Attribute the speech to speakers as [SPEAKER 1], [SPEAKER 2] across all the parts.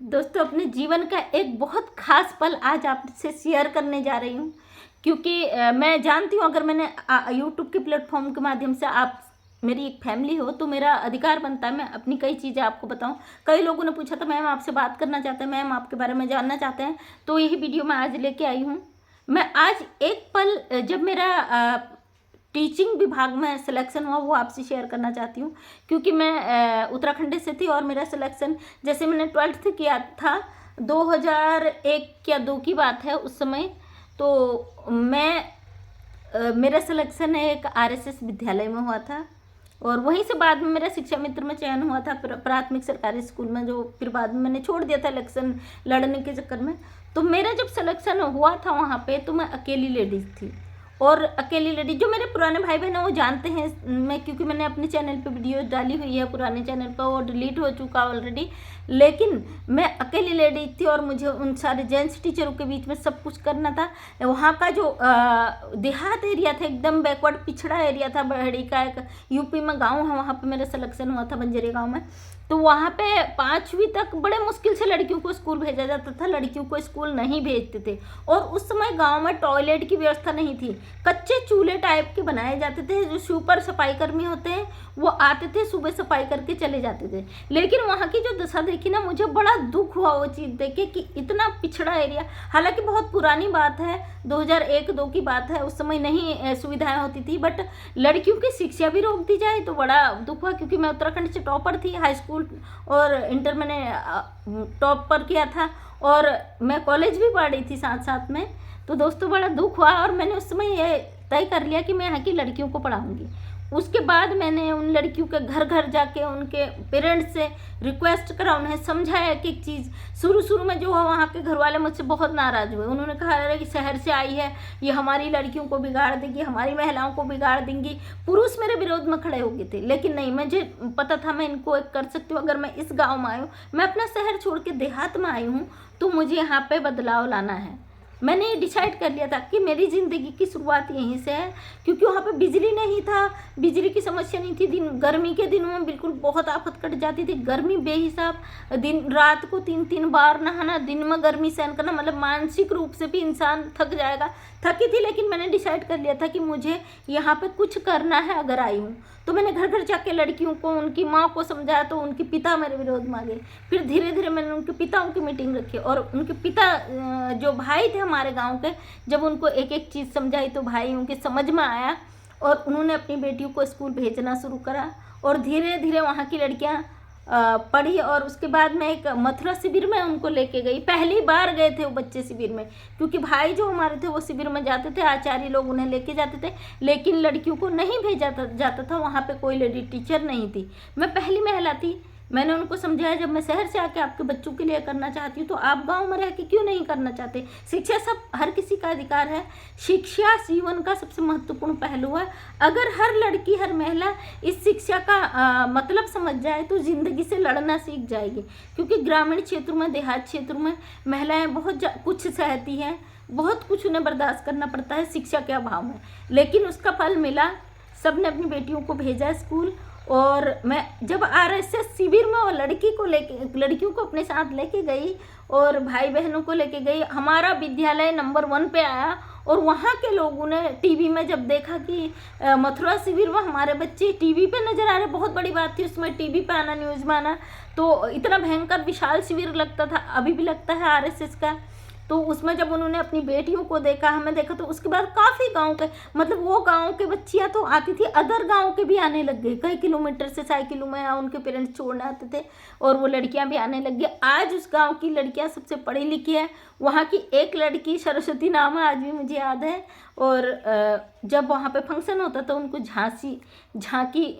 [SPEAKER 1] दोस्तों, अपने जीवन का एक बहुत ख़ास पल आज आपसे शेयर करने जा रही हूँ, क्योंकि मैं जानती हूँ अगर मैंने यूट्यूब के प्लेटफॉर्म के माध्यम से आप मेरी एक फैमिली हो तो मेरा अधिकार बनता है मैं अपनी कई चीज़ें आपको बताऊँ। कई लोगों ने पूछा था मैम आपसे बात करना चाहते हैं, मैम आपके बारे में जानना चाहते हैं, तो यही वीडियो मैं आज लेके आई हूँ। मैं आज एक पल जब मेरा टीचिंग विभाग में सिलेक्शन हुआ वो आपसे शेयर करना चाहती हूँ, क्योंकि मैं उत्तराखंड से थी और मेरा सिलेक्शन जैसे मैंने 12th किया था 2001 या 2 की बात है उस समय। तो मेरा सिलेक्शन एक आरएसएस विद्यालय में हुआ था और वहीं से बाद में मेरा शिक्षा मित्र में चयन हुआ था प्राथमिक सरकारी स्कूल में, जो फिर बाद में मैंने छोड़ दिया था इलेक्शन लड़ने के चक्कर में। तो मेरा जब सिलेक्शन हुआ था वहाँ पे तो मैं अकेली लेडीज़ थी और अकेली लेडीज जो मेरे पुराने भाई बहन हैं वो जानते हैं मैं, क्योंकि मैंने अपने चैनल पे वीडियो डाली हुई है पुराने चैनल पर, वो डिलीट हो चुका ऑलरेडी। लेकिन मैं अकेली लेडीज थी और मुझे उन सारे जेंट्स टीचरों के बीच में सब कुछ करना था। वहाँ का जो देहात एरिया था, एकदम बैकवर्ड पिछड़ा एरिया था, बहड़ी का एक यूपी में गाँव है, वहाँ पर मेरा सिलेक्शन हुआ था बंजरे गाँव में। तो वहाँ पे 5वीं तक बड़े मुश्किल से लड़कियों को स्कूल भेजा जाता था, लड़कियों को स्कूल नहीं भेजते थे। और उस समय गांव में टॉयलेट की व्यवस्था नहीं थी, कच्चे चूल्हे टाइप के बनाए जाते थे। जो सुपर सफाई कर्मी होते हैं वो आते थे, सुबह सफाई करके चले जाते थे। लेकिन वहाँ की जो दशा देखी ना, मुझे बड़ा दुख हुआ वो चीज़ देख के कि इतना पिछड़ा एरिया। हालांकि बहुत पुरानी बात है, 2001-2 की बात है, उस समय नहीं सुविधाएं होती थी, बट लड़कियों की शिक्षा भी रोक दी जाए तो बड़ा दुख हुआ। क्योंकि मैं उत्तराखंड से टॉपर थी, हाई स्कूल और इंटर मैंने टॉप पर किया था और मैं कॉलेज भी पढ़ रही थी साथ साथ में। तो दोस्तों बड़ा दुख हुआ और मैंने उस समय ये तय कर लिया कि मैं यहाँ की लड़कियों को पढ़ाऊँगी। उसके बाद मैंने उन लड़कियों के घर घर जाके उनके पेरेंट्स से रिक्वेस्ट करा, उन्हें समझाया एक एक चीज़। शुरू में जो है वहाँ के घर वाले मुझसे बहुत नाराज़ हुए। उन्होंने कहा अरे कि शहर से आई है, ये हमारी लड़कियों को बिगाड़ देगी, हमारी महिलाओं को बिगाड़ देंगी। पुरुष मेरे विरोध में खड़े हो गए थे, लेकिन नहीं, मुझे पता था मैं इनको एक कर सकती हूँ। अगर मैं इस गाँव में आई हूँ, मैं अपना शहर छोड़ के देहात में आई हूँ, तो मुझे यहाँ पर बदलाव लाना है। मैंने ये डिसाइड कर लिया था कि मेरी ज़िंदगी की शुरुआत यहीं से है, क्योंकि वहाँ पे बिजली नहीं था, बिजली की समस्या नहीं थी। गर्मी के दिनों में बिल्कुल बहुत आफत कट जाती थी, गर्मी बेहिसाब, दिन रात को 3-3 बार नहाना, दिन में गर्मी सहन करना, मतलब मानसिक रूप से भी इंसान थक जाएगा। थकी थी, लेकिन मैंने डिसाइड कर लिया था कि मुझे यहाँ पे कुछ करना है अगर आई हूँ। तो मैंने घर घर जाके लड़कियों को, उनकी माँ को समझाया, तो उनके पिता मेरे विरोध में आ गए। फिर धीरे धीरे मैंने उनके पिताओं की मीटिंग रखी और उनके पिता जो भाई थे हमारे गांव के, जब उनको एक एक चीज़ समझाई तो भाई उनके समझ में आया और उन्होंने अपनी बेटियों को स्कूल भेजना शुरू करा। और धीरे धीरे वहाँ की लड़कियाँ पढ़ी और उसके बाद मैं एक मथुरा शिविर में उनको लेके गई। पहली बार गए थे वो बच्चे शिविर में, क्योंकि भाई जो हमारे थे वो शिविर में जाते थे, आचार्य लोग उन्हें लेके जाते थे, लेकिन लड़कियों को नहीं भेजा जाता था। वहाँ पे कोई लेडी टीचर नहीं थी, मैं पहली महिला थी। मैंने उनको समझाया जब मैं शहर से आके आपके बच्चों के लिए करना चाहती हूँ तो आप गांव में रह के क्यों नहीं करना चाहते। शिक्षा सब हर किसी का अधिकार है, शिक्षा जीवन का सबसे महत्वपूर्ण पहलू है। अगर हर लड़की हर महिला इस शिक्षा का मतलब समझ जाए तो ज़िंदगी से लड़ना सीख जाएगी। क्योंकि ग्रामीण क्षेत्रों में, देहात क्षेत्रों में महिलाएँ बहुत कुछ सहती हैं, बहुत कुछ उन्हें बर्दाश्त करना पड़ता है शिक्षा के अभाव में, लेकिन उसका फल मिला। सब ने अपनी बेटियों को भेजा स्कूल और मैं जब आरएसएस शिविर में वो लड़कियों को अपने साथ लेके गई और भाई बहनों को लेके गई, हमारा विद्यालय नंबर 1 पे आया। और वहाँ के लोगों ने टीवी में जब देखा कि मथुरा शिविर में हमारे बच्चे टीवी पे नज़र आ रहे, बहुत बड़ी बात थी उसमें टीवी पे आना, न्यूज़ में आना। तो इतना भयंकर विशाल शिविर लगता था, अभी भी लगता है आरएसएस का। तो उसमें जब उन्होंने अपनी बेटियों को देखा, हमें देखा, तो उसके बाद काफ़ी गांव के, मतलब वो गांव के बच्चियां तो आती थी, अदर गांव के भी आने लग गए, कई किलोमीटर से साइकिलों में उनके पेरेंट्स छोड़ने आते थे और वो लड़कियां भी आने लग गई। आज उस गांव की लड़कियां सबसे पढ़ी लिखी है। वहाँ की एक लड़की सरस्वती नाम है, आज भी मुझे याद है। और जब वहाँ पे फंक्शन होता था उनको झांकी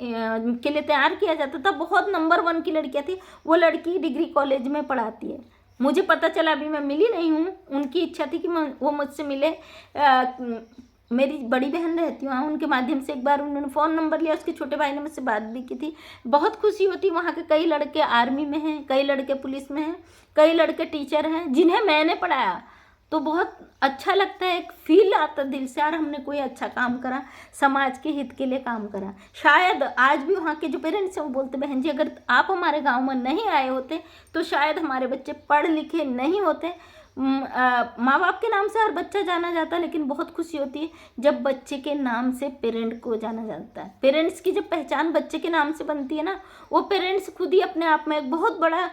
[SPEAKER 1] के लिए तैयार किया जाता था। बहुत नंबर 1 की लड़कियाँ थी। वो लड़की डिग्री कॉलेज में पढ़ाती है। मुझे पता चला, अभी मैं मिली नहीं हूँ, उनकी इच्छा थी कि वो मुझसे मिले। मेरी बड़ी बहन रहती वहाँ, उनके माध्यम से एक बार उन्होंने फ़ोन नंबर लिया, उसके छोटे भाई ने मुझसे बात भी की थी। बहुत खुशी होती, वहाँ के कई लड़के आर्मी में हैं, कई लड़के पुलिस में हैं, कई लड़के टीचर हैं जिन्हें मैंने पढ़ाया। तो बहुत अच्छा लगता है, एक फील आता दिल से, यार हमने कोई अच्छा काम करा, समाज के हित के लिए काम करा। शायद आज भी वहाँ के जो पेरेंट्स हैं वो बोलते बहन जी अगर आप हमारे गांव में नहीं आए होते तो शायद हमारे बच्चे पढ़ लिखे नहीं होते। माँ बाप के नाम से हर बच्चा जाना जाता है, लेकिन बहुत खुशी होती है जब बच्चे के नाम से पेरेंट को जाना जाता है। पेरेंट्स की जब पहचान बच्चे के नाम से बनती है ना, वो पेरेंट्स खुद ही अपने आप में एक बहुत बड़ा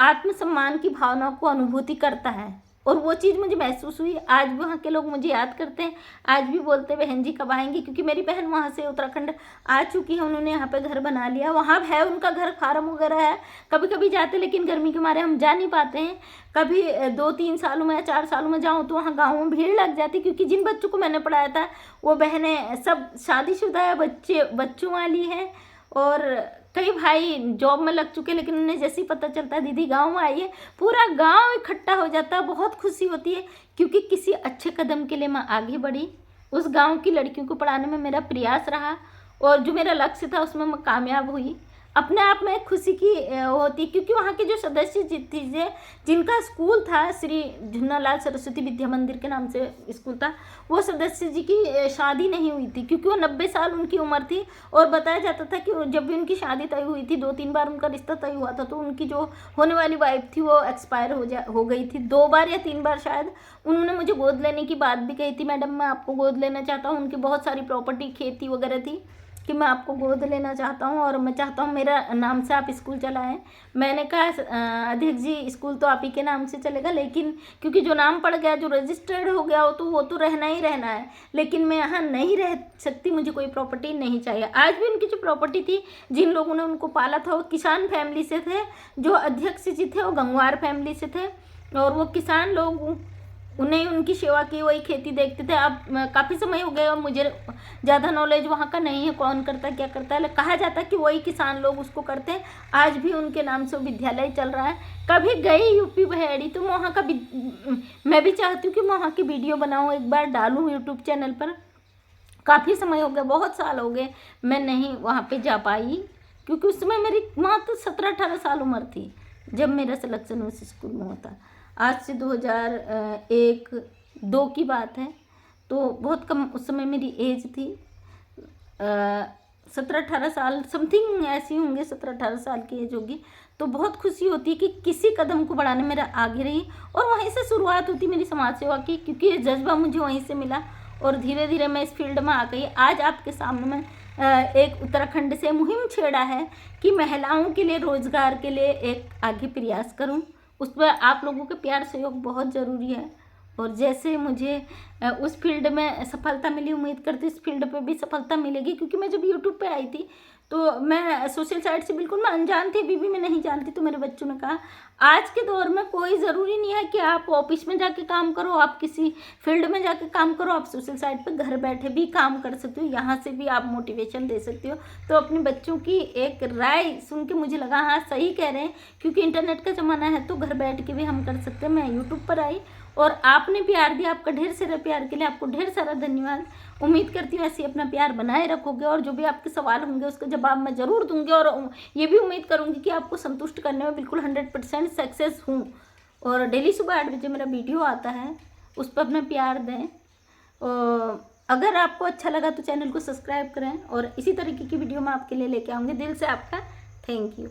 [SPEAKER 1] आत्मसम्मान की भावना को अनुभूति करता है, और वो चीज़ मुझे महसूस हुई। आज भी वहाँ के लोग मुझे याद करते हैं, आज भी बोलते हैं बहन जी कब आएंगी, क्योंकि मेरी बहन वहाँ से उत्तराखंड आ चुकी है, उन्होंने यहाँ पे घर बना लिया, वहाँ है उनका घर, फार्म वगैरह है। कभी कभी जाते, लेकिन गर्मी के मारे हम जा नहीं पाते हैं। कभी 2-3 सालों में या 4 सालों में जाऊँ तो वहाँ गाँव में भीड़ लग जाती, क्योंकि जिन बच्चों को मैंने पढ़ाया था वो बहनें सब शादीशुदा है, बच्चों वाली हैं, और कई भाई जॉब में लग चुके, लेकिन उन्हें जैसे ही पता चलता है दीदी गांव में आई है, पूरा गांव इकट्ठा हो जाता है। बहुत खुशी होती है, क्योंकि किसी अच्छे कदम के लिए मैं आगे बढ़ी। उस गांव की लड़कियों को पढ़ाने में मेरा प्रयास रहा, और जो मेरा लक्ष्य था उसमें मैं कामयाब हुई। अपने आप में खुशी की होती, क्योंकि वहाँ के जो सदस्य थी जिनका स्कूल था, श्री झुन्नालाल सरस्वती विद्या मंदिर के नाम से स्कूल था, वो सदस्य जी की शादी नहीं हुई थी, क्योंकि वो 90 साल उनकी उम्र थी। और बताया जाता था कि जब भी उनकी शादी तय हुई थी, 2-3 बार उनका रिश्ता तय हुआ था, तो उनकी जो होने वाली वाइफ थी वो एक्सपायर हो गई थी 2 बार या 3 बार शायद। उन्होंने मुझे गोद लेने की बात भी कही थी, मैडम मैं आपको गोद लेना चाहता हूँ। उनकी बहुत सारी प्रॉपर्टी, खेती वगैरह थी, कि मैं आपको गोद लेना चाहता हूँ, और मैं चाहता हूँ मेरा नाम से आप स्कूल चलाएं। मैंने कहा अध्यक्ष जी स्कूल तो आप ही के नाम से चलेगा, लेकिन क्योंकि जो नाम पड़ गया, जो रजिस्टर्ड हो गया हो, तो वो तो रहना ही रहना है, लेकिन मैं यहाँ नहीं रह सकती, मुझे कोई प्रॉपर्टी नहीं चाहिए। आज भी उनकी जो प्रॉपर्टी थी, जिन लोगों ने उनको पाला था, वो किसान फैमिली से थे। जो अध्यक्ष जी थे वो गंगवार फैमिली से थे, और वो किसान लोग, उन्हें उनकी सेवा की, वही खेती देखते थे। अब काफ़ी समय हो गया और मुझे ज़्यादा नॉलेज वहाँ का नहीं है, कौन करता क्या करता है, कहा जाता है कि वही किसान लोग उसको करते हैं। आज भी उनके नाम से विद्यालय चल रहा है। कभी गई यूपी बहेड़ी तो वहाँ का मैं भी चाहती हूँ कि मैं वहाँ की वीडियो बनाऊँ, एक बार डालूँ यूट्यूब चैनल पर। काफ़ी समय हो गया, बहुत साल हो गए मैं नहीं वहाँ पर जा पाई, क्योंकि उस समय मेरी मात्र 17-18 साल उम्र थी जब मेरा सिलेक्शन उस स्कूल में होता। आज से 2001-2 की बात है, तो बहुत कम उस समय मेरी एज थी, 17-18 साल समथिंग ऐसी होंगे, 17-18 साल की एज होगी। तो बहुत खुशी होती है कि किसी कदम को बढ़ाने मेरा आगे रही, और वहीं से शुरुआत होती मेरी समाज सेवा की, क्योंकि ये जज्बा मुझे वहीं से मिला, और धीरे धीरे मैं इस फील्ड में आ गई। आज आपके सामने मैं एक उत्तराखंड से मुहिम छेड़ा है कि महिलाओं के लिए, रोजगार के लिए एक आगे प्रयास करूं। उस पर आप लोगों के प्यार सहयोग बहुत ज़रूरी है, और जैसे मुझे उस फील्ड में सफलता मिली, उम्मीद करती इस फील्ड पे भी सफलता मिलेगी। क्योंकि मैं जब यूट्यूब पे आई थी तो मैं सोशल साइट से बिल्कुल मैं अनजान थी, अभी भी मैं नहीं जानती। तो मेरे बच्चों ने कहा आज के दौर में कोई ज़रूरी नहीं है कि आप ऑफिस में जाके काम करो, आप किसी फील्ड में जाके काम करो, आप सोशल साइट पे घर बैठे भी काम कर सकते हो, यहाँ से भी आप मोटिवेशन दे सकते हो। तो अपने बच्चों की एक राय सुन के मुझे लगा हाँ सही कह रहे हैं, क्योंकि इंटरनेट का ज़माना है, तो घर बैठ के भी हम कर सकते हैं। मैं यूट्यूब पर आई और आपने प्यार दिया, आपका ढेर सारा प्यार के लिए आपको ढेर सारा धन्यवाद। उम्मीद करती हूँ ऐसे अपना प्यार बनाए रखोगे, और जो भी आपके सवाल होंगे उसका जवाब मैं ज़रूर दूंगी, और ये भी उम्मीद करूँगी कि आपको संतुष्ट करने में बिल्कुल 100% सक्सेस हूँ। और डेली सुबह 8 बजे मेरा वीडियो आता है, उस पर अपना प्यार दें। और अगर आपको अच्छा लगा तो चैनल को सब्सक्राइब करें, और इसी तरीके की वीडियो मैं आपके लिए लेके आऊँगी। दिल से आपका थैंक यू।